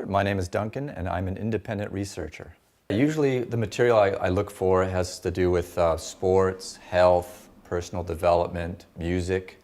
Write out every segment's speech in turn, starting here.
My name is Duncan, and I'm an independent researcher. Usually the material I look for has to do with sports, health, personal development, music,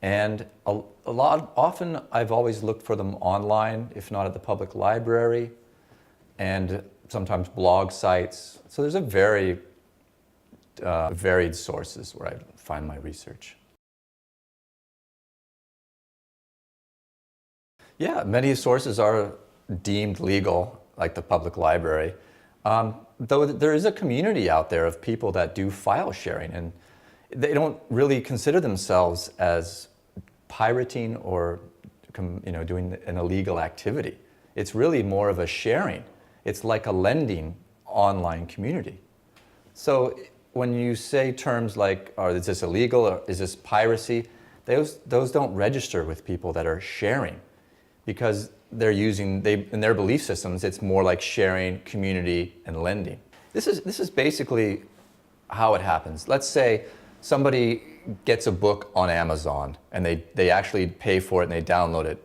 and often I've always looked for them online, if not at the public library, and sometimes blog sites. So there's a very varied sources where I find my research. Yeah, many sources are deemed legal, like the public library, though there is a community out there of people that do file sharing, and they don't really consider themselves as pirating or doing an illegal activity. It's really more of a sharing. It's like a lending online community. So when you say terms like, is this illegal or is this piracy, those don't register with people that are sharing, because in their belief systems, it's more like sharing, community, and lending. This is basically how it happens. Let's say somebody gets a book on Amazon and they actually pay for it and they download it.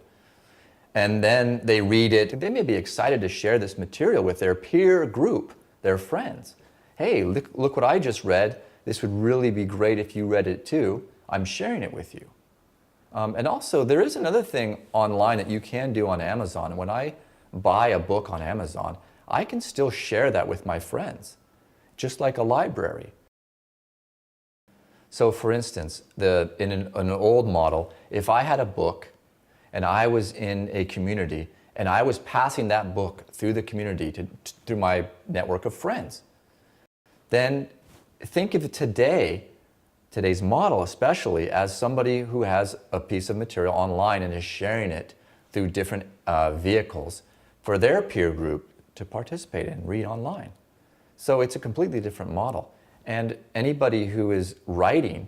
And then they read it. They may be excited to share this material with their peer group, their friends. Hey, look what I just read. This would really be great if you read it too. I'm sharing it with you. And also, there is another thing online that you can do on Amazon. When I buy a book on Amazon, I can still share that with my friends, just like a library. So for instance, in an old model, if I had a book and I was in a community and I was passing that book through the community through my network of friends, then think of today's model especially, as somebody who has a piece of material online and is sharing it through different vehicles for their peer group to participate in and read online. So it's a completely different model. And anybody who is writing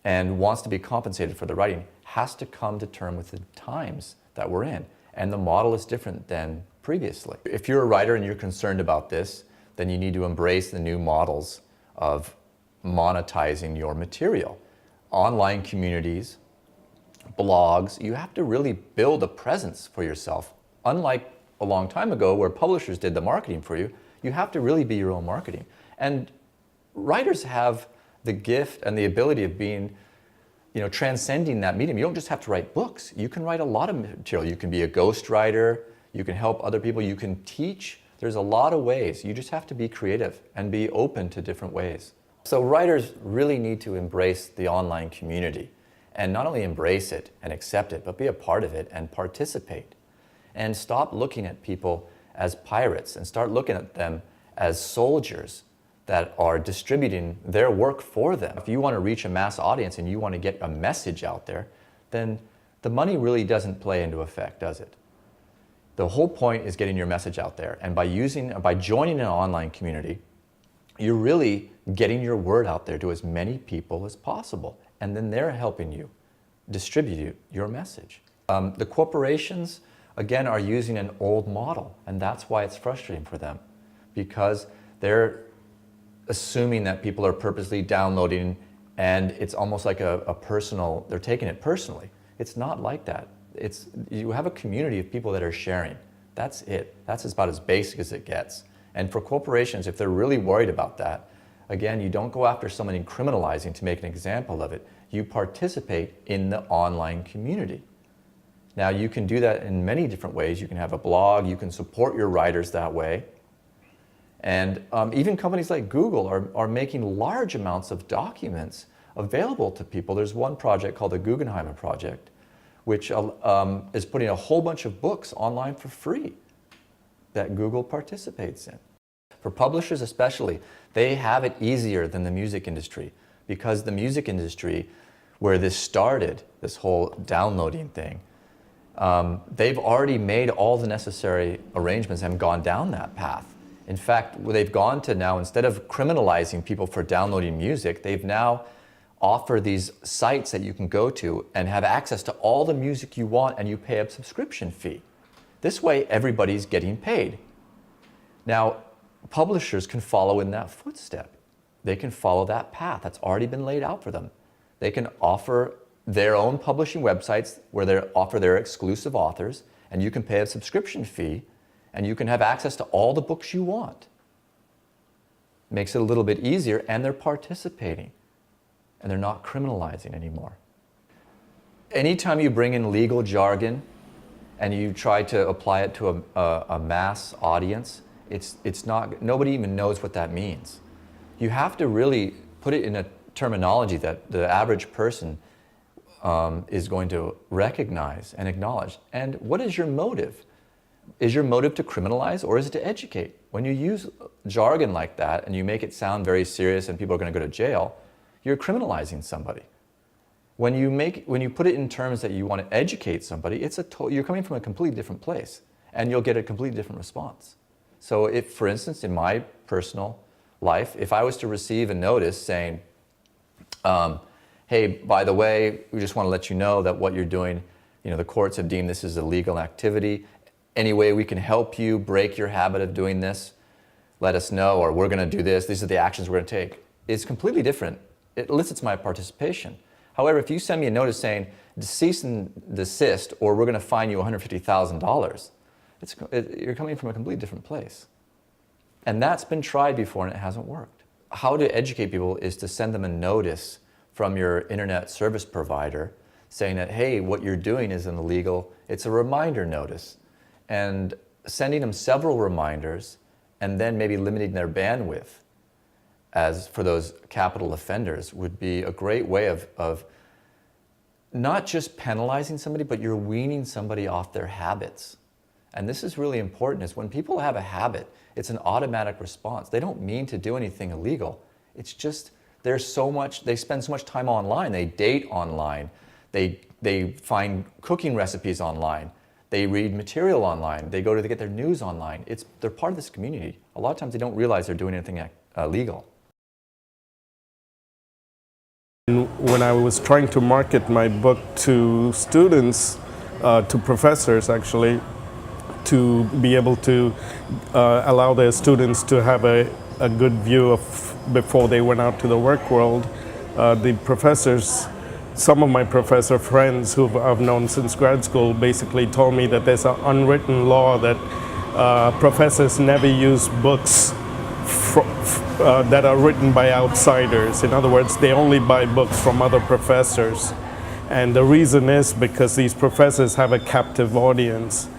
and wants to be compensated for the writing has to come to terms with the times that we're in. And the model is different than previously. If you're a writer and you're concerned about this, then you need to embrace the new models of monetizing your material. Online communities, blogs, you have to really build a presence for yourself. Unlike a long time ago where publishers did the marketing for you, you have to really be your own marketing. And writers have the gift and the ability of being, transcending that medium. You don't just have to write books. You can write a lot of material. You can be a ghostwriter, you can help other people, you can teach. There's a lot of ways. You just have to be creative and be open to different ways. So writers really need to embrace the online community, and not only embrace it and accept it, but be a part of it and participate. And stop looking at people as pirates and start looking at them as soldiers that are distributing their work for them. If you want to reach a mass audience and you want to get a message out there, then the money really doesn't play into effect, does it? The whole point is getting your message out there. And by joining an online community, you're really getting your word out there to as many people as possible. And then they're helping you distribute your message. The corporations, again, are using an old model. And that's why it's frustrating for them, because they're assuming that people are purposely downloading, and it's almost like they're taking it personally. It's not like that. You have a community of people that are sharing. That's it. That's about as basic as it gets. And for corporations, if they're really worried about that, again, you don't go after someone and criminalizing to make an example of it. You participate in the online community. Now, you can do that in many different ways. You can have a blog, you can support your writers that way. And even companies like Google are making large amounts of documents available to people. There's one project called the Guggenheim Project, which is putting a whole bunch of books online for free that Google participates in. For publishers especially, they have it easier than the music industry, because the music industry, where this started, this whole downloading thing, they've already made all the necessary arrangements and gone down that path. In fact, they've gone to now, instead of criminalizing people for downloading music, they've now offered these sites that you can go to and have access to all the music you want, and you pay a subscription fee. This way, everybody's getting paid. Now, publishers can follow in that footstep. They can follow that path that's already been laid out for them. They can offer their own publishing websites where they offer their exclusive authors, and you can pay a subscription fee, and you can have access to all the books you want. Makes it a little bit easier, and they're participating, and they're not criminalizing anymore. Anytime you bring in legal jargon and you try to apply it to a mass audience, it's not, nobody even knows what that means. You have to really put it in a terminology that the average person is going to recognize and acknowledge. And what is your motive? Is your motive to criminalize, or is it to educate? When you use jargon like that and you make it sound very serious and people are going to go to jail, you're criminalizing somebody. When you put it in terms that you want to educate somebody, you're coming from a completely different place, and you'll get a completely different response. So if, for instance, in my personal life, if I was to receive a notice saying, hey, by the way, we just want to let you know that what you're doing, the courts have deemed this as a legal activity. Any way we can help you break your habit of doing this, let us know, or we're going to do this. These are the actions we're going to take. It's completely different. It elicits my participation. However, if you send me a notice saying, cease and desist, or we're going to fine you $150,000, you're coming from a completely different place. And that's been tried before and it hasn't worked. How to educate people is to send them a notice from your internet service provider saying that, hey, what you're doing is illegal. It's a reminder notice. And sending them several reminders and then maybe limiting their bandwidth as for those capital offenders would be a great way of not just penalizing somebody, but you're weaning somebody off their habits. And this is really important, is when people have a habit, it's an automatic response. They don't mean to do anything illegal. It's just, they spend so much time online. They date online. They find cooking recipes online. They read material online. They get their news online. They're part of this community. A lot of times they don't realize they're doing anything illegal. When I was trying to market my book to students, to professors actually, to be able to allow their students to have a good view of before they went out to the work world, the professors, some of my professor friends who I've known since grad school basically told me that there's an unwritten law that professors never use books that are written by outsiders. In other words, they only buy books from other professors. And the reason is because these professors have a captive audience.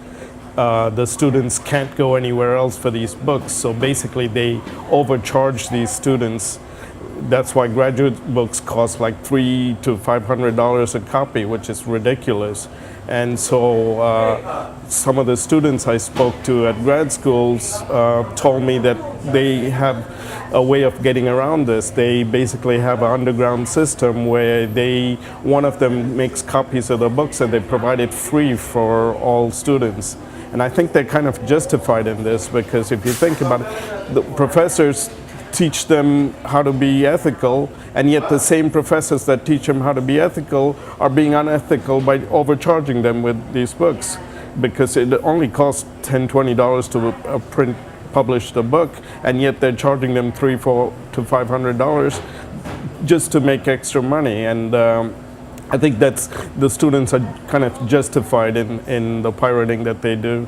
The students can't go anywhere else for these books, so basically they overcharge these students. That's why graduate books cost like $300 to $500 a copy, which is ridiculous. And so some of the students I spoke to at grad schools told me that they have a way of getting around this. They basically have an underground system where one of them makes copies of the books and they provide it free for all students. And I think they're kind of justified in this, because if you think about it, the professors teach them how to be ethical, and yet the same professors that teach them how to be ethical are being unethical by overcharging them with these books, because it only costs $10, $20 to publish the book, and yet they're charging them $300 to $500 just to make extra money. And I think that's the students are kind of justified in the pirating that they do.